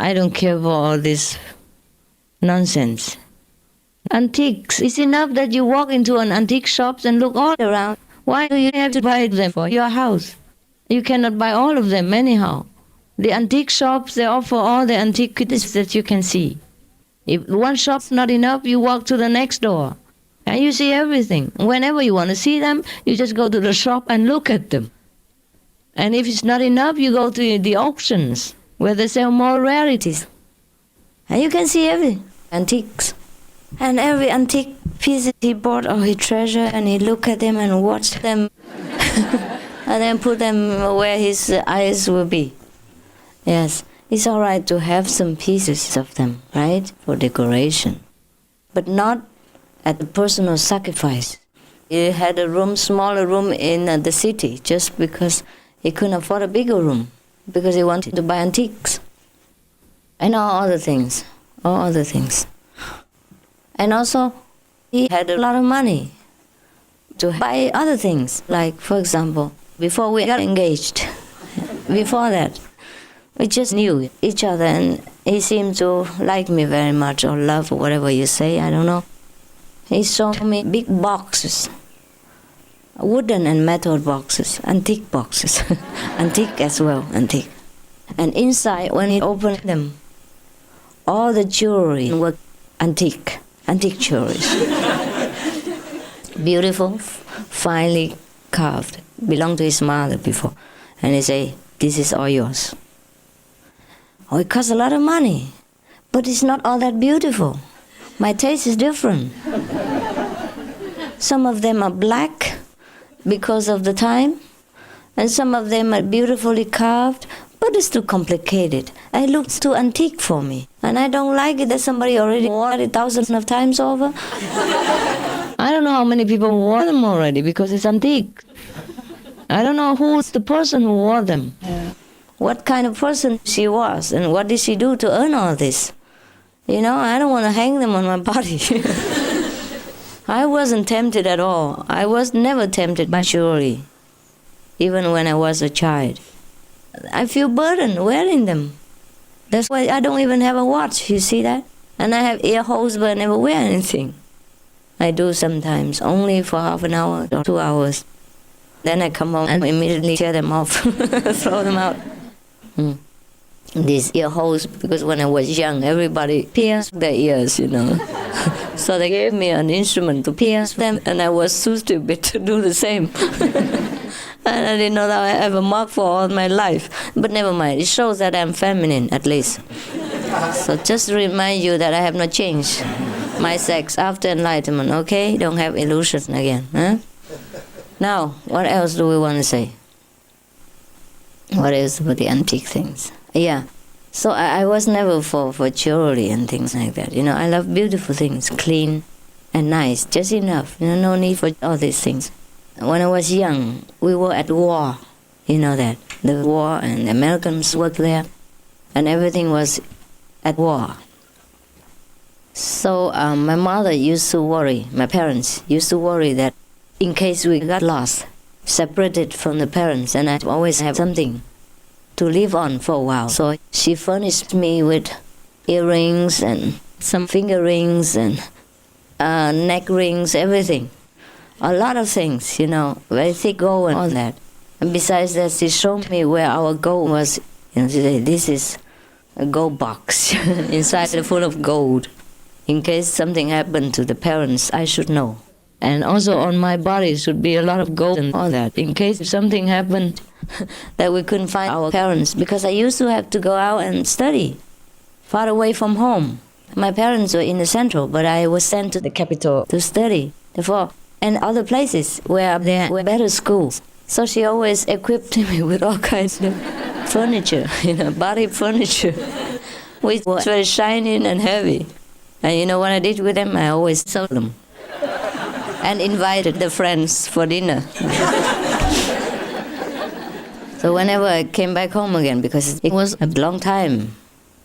I don't care for all this nonsense. Antiques. It's enough that you walk into an antique shop and look all around. Why do you have to buy them for your house? You cannot buy all of them anyhow. The antique shops, they offer all the antiquities that you can see. If one shop's not enough, you walk to the next door. And you see everything. Whenever you want to see them, you just go to the shop and look at them. And if it's not enough, you go to the auctions, where they sell more rarities. And you can see every antiques. And every antique piece he bought or he treasured, and he look at them and watch them. And then put them where his eyes will be. Yes, it's all right to have some pieces of them, right, for decoration. But not at the personal sacrifice. He had a room, smaller room in the city, just because he couldn't afford a bigger room, because he wanted to buy antiques. And all other things. And also, he had a lot of money to buy other things. Like, for example, before we got engaged, before that, we just knew each other, and he seemed to like me very much, or love, or whatever you say, I don't know. He showed me big boxes, wooden and metal boxes, antique boxes, antique as well, antique. And inside, when he opened them, all the jewelry was antique jewelry. Beautiful, finely carved, belonged to his mother before. And he say, this is all yours. Oh, it costs a lot of money, but it's not all that beautiful. My taste is different. Some of them are black because of the time, and some of them are beautifully carved, but it's too complicated. It looks too antique for me, and I don't like it that somebody already wore it thousands of times over. I don't know how many people wore them already because it's antique. I don't know who's the person who wore them. Yeah. What kind of person she was, and what did she do to earn all this? You know, I don't want to hang them on my body. I wasn't tempted at all. I was never tempted by jewelry, even when I was a child. I feel burdened wearing them. That's why I don't even have a watch, you see that? And I have ear holes, but I never wear anything. I do sometimes, only for half an hour or 2 hours. Then I come home and immediately tear them off, throw them out. These ear holes, because when I was young, everybody pierced their ears, you know. So they gave me an instrument to pierce them, and I was too stupid to do the same. And I didn't know that I have a mark for all my life. But never mind, it shows that I'm feminine, at least. So just to remind you that I have not changed my sex after enlightenment, okay? Don't have illusions again, huh? Now, what else do we want to say? What else about the antique things? Yeah, so I was never for jewelry and things like that. You know, I love beautiful things, clean and nice, just enough. You know, no need for all these things. When I was young, we were at war. You know that. The war, and the Americans worked there, and everything was at war. So my mother used to worry, my parents used to worry that in case we got lost, separated from the parents, and I'd always have something to live on for a while. So she furnished me with earrings and some finger rings and neck rings, everything. A lot of things, you know, very thick gold and all that. And besides that, she showed me where our gold was. You know, she said, this is a gold box inside full of gold. In case something happened to the parents, I should know. And also on my body should be a lot of gold and all that, in case if something happened that we couldn't find our parents. Because I used to have to go out and study, far away from home. My parents were in the central, but I was sent to the capital to study. Therefore, and other places where there were better schools. So she always equipped me with all kinds of furniture, you know, body furniture, which was very shiny and heavy. And you know what I did with them? I always sold them. And invited the friends for dinner. So whenever I came back home again, because it was a long time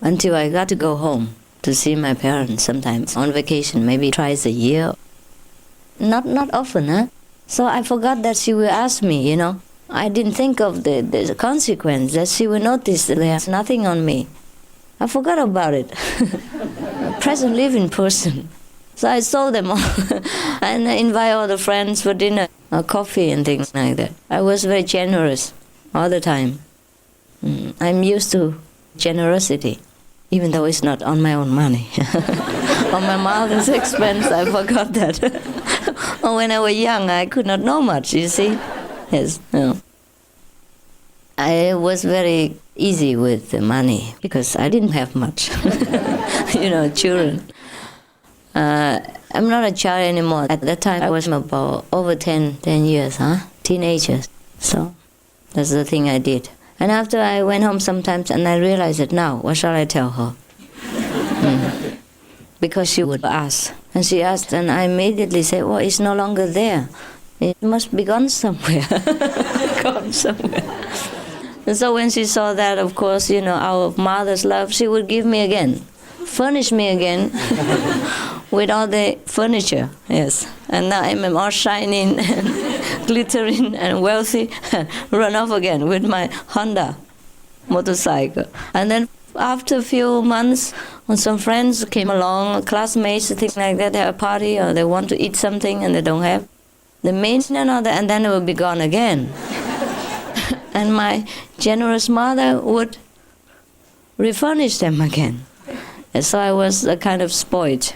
until I got to go home to see my parents sometimes on vacation, maybe twice a year. Not often, huh? So I forgot that she will ask me, you know. I didn't think of the consequence, that she will notice that there's nothing on me. I forgot about it. Present living person. So I sold them all and I invite all the friends for dinner, coffee and things like that. I was very generous all the time. I'm used to generosity, even though it's not on my own money. On my mother's expense, I forgot that. When I was young, I could not know much, you see. Yes. No. I was very easy with the money because I didn't have much. Children. I'm not a child anymore. At that time, I was about over 10 years, teenagers. So that's the thing I did. And after I went home sometimes and I realized it now, what shall I tell her? Because she would ask. And she asked, and I immediately said, well, it's no longer there. It must be gone somewhere. Gone somewhere. And so when she saw that, of course, our mother's love, she would give me again, furnish me again with all the furniture, yes. And now I'm all shining and glittering and wealthy, run off again with my Honda motorcycle. And then after a few months, when some friends came along, classmates, things like that, they have a party or they want to eat something and they don't have, the main and then it will be gone again. And my generous mother would refurnish them again. And so I was a kind of spoiled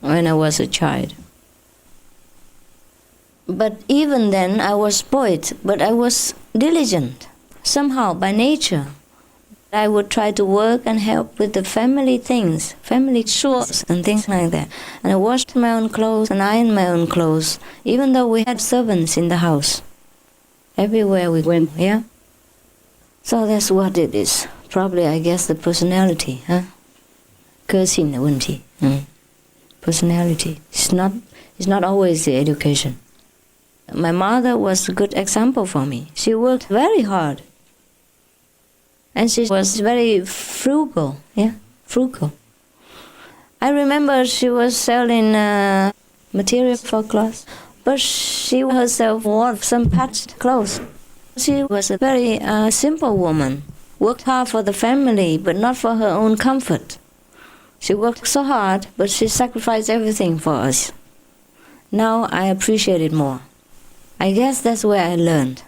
when I was a child. But even then I was spoiled, but I was diligent, somehow, by nature. I would try to work and help with the family things, family chores and things like that. And I washed my own clothes and ironed my own clothes, even though we had servants in the house. Everywhere we went, yeah? So that's what it is. Probably, I guess, the personality, huh? 个性的问题. Personality. It's not always the education. My mother was a good example for me. She worked very hard. And she was very frugal, yeah? Frugal. I remember she was selling material for clothes, but she herself wore some patched clothes. She was a very simple woman, worked hard for the family, but not for her own comfort. She worked so hard, but she sacrificed everything for us. Now I appreciate it more. I guess that's where I learned.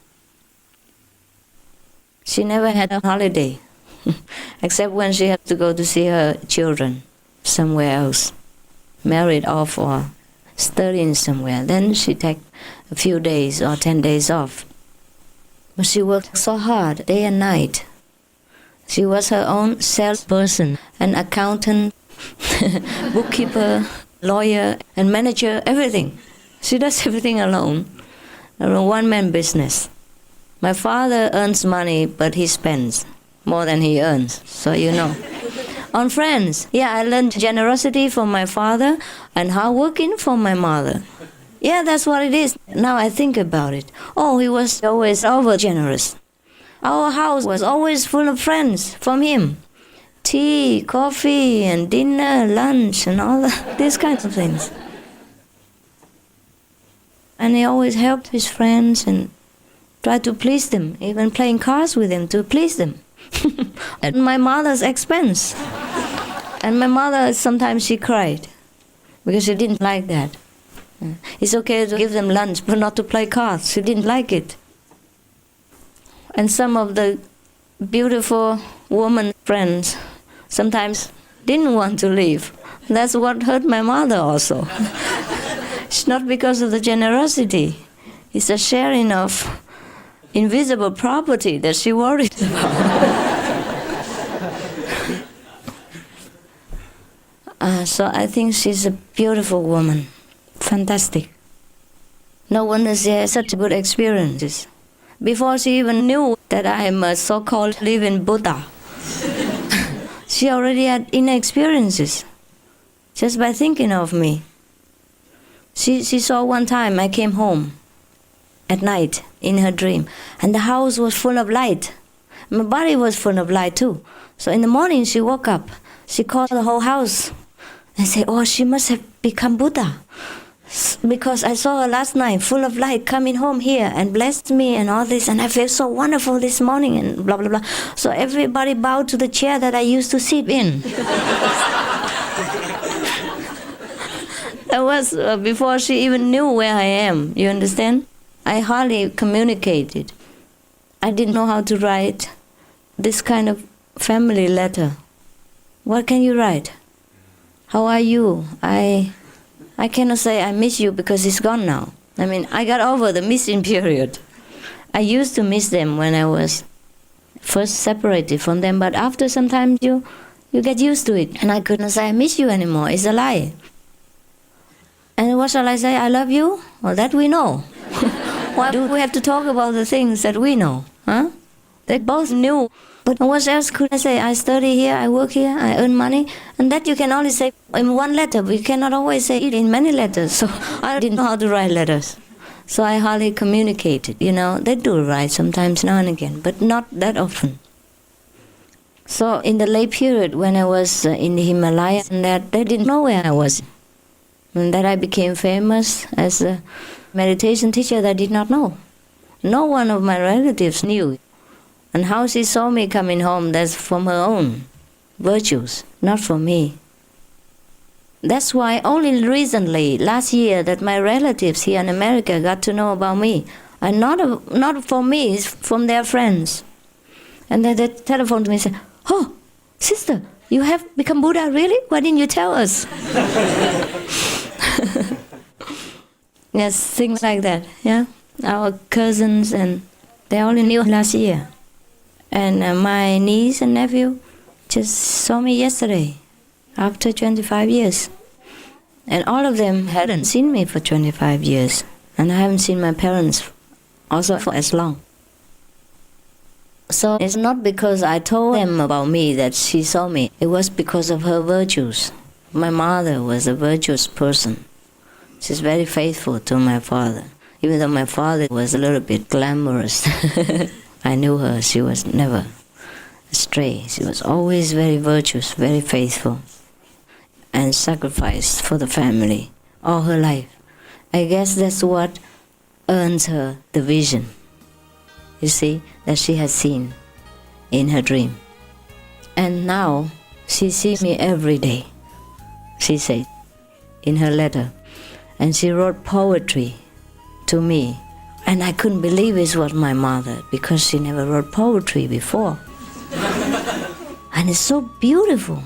She never had a holiday, except when she had to go to see her children somewhere else, married off or studying somewhere. Then she'd take a few days or 10 days off. But she worked so hard, day and night. She was her own salesperson, an accountant, bookkeeper, lawyer, and manager, everything. She does everything alone. A one-man business. My father earns money, but he spends more than he earns, so you know. On friends, yeah, I learned generosity from my father and hard working from my mother. Yeah, that's what it is. Now I think about it. Oh, he was always over generous. Our house was always full of friends from him. Tea, coffee, and dinner, lunch, and all these kinds of things. And he always helped his friends and tried to please them, even playing cards with them to please them. At my mother's expense. And my mother, sometimes she cried because she didn't like that. It's okay to give them lunch, but not to play cards. She didn't like it. And some of the beautiful woman friends sometimes didn't want to leave. That's what hurt my mother also. It's not because of the generosity. It's a sharing of invisible property that she worried about. So I think she's a beautiful woman. Fantastic. No wonder she has such good experiences. Before she even knew that I am a so-called living Buddha, she already had inner experiences just by thinking of me. She saw one time I came home at night in her dream, and the house was full of light. My body was full of light too. So in the morning she woke up, she called the whole house and said, oh, she must have become Buddha. Because I saw her last night, full of light, coming home here and blessed me and all this, and I felt so wonderful this morning and blah, blah, blah. So everybody bowed to the chair that I used to sit in. That was before she even knew where I am, you understand? I hardly communicated. I didn't know how to write this kind of family letter. What can you write? How are you? I cannot say I miss you because it's gone now. I mean, I got over the missing period. I used to miss them when I was first separated from them, but after some time you get used to it. And I couldn't say I miss you anymore. It's a lie. And what shall I say? I love you? Well, that we know. Why do we have to talk about the things that we know? Huh? They both knew. But what else could I say? I study here, I work here, I earn money. And that you can only say in one letter. We cannot always say it in many letters. So I didn't know how to write letters. So I hardly communicated. You know, they do write sometimes now and again, but not that often. So in the late period when I was in the Himalayas, that they didn't know where I was. And that I became famous as a meditation teacher, they did not know. No one of my relatives knew. And how she saw me coming home, that's from her own virtues, not from me. That's why only recently, last year, that my relatives here in America got to know about me. And not from me, it's from their friends. And then they telephoned me and said, "Oh, sister, you have become Buddha, really? Why didn't you tell us?" Yes, things like that, yeah. Our cousins, and they only knew last year. And my niece and nephew just saw me yesterday, after 25 years. And all of them hadn't seen me for 25 years. And I haven't seen my parents also for as long. So it's not because I told them about me that she saw me. It was because of her virtues. My mother was a virtuous person. She's very faithful to my father. Even though my father was a little bit glamorous. I knew her, she was never astray. She was always very virtuous, very faithful, and sacrificed for the family all her life. I guess that's what earns her the vision, you see, that she has seen in her dream. And now she sees me every day, she said in her letter. And she wrote poetry to me. And I couldn't believe it was my mother because she never wrote poetry before. And it's so beautiful.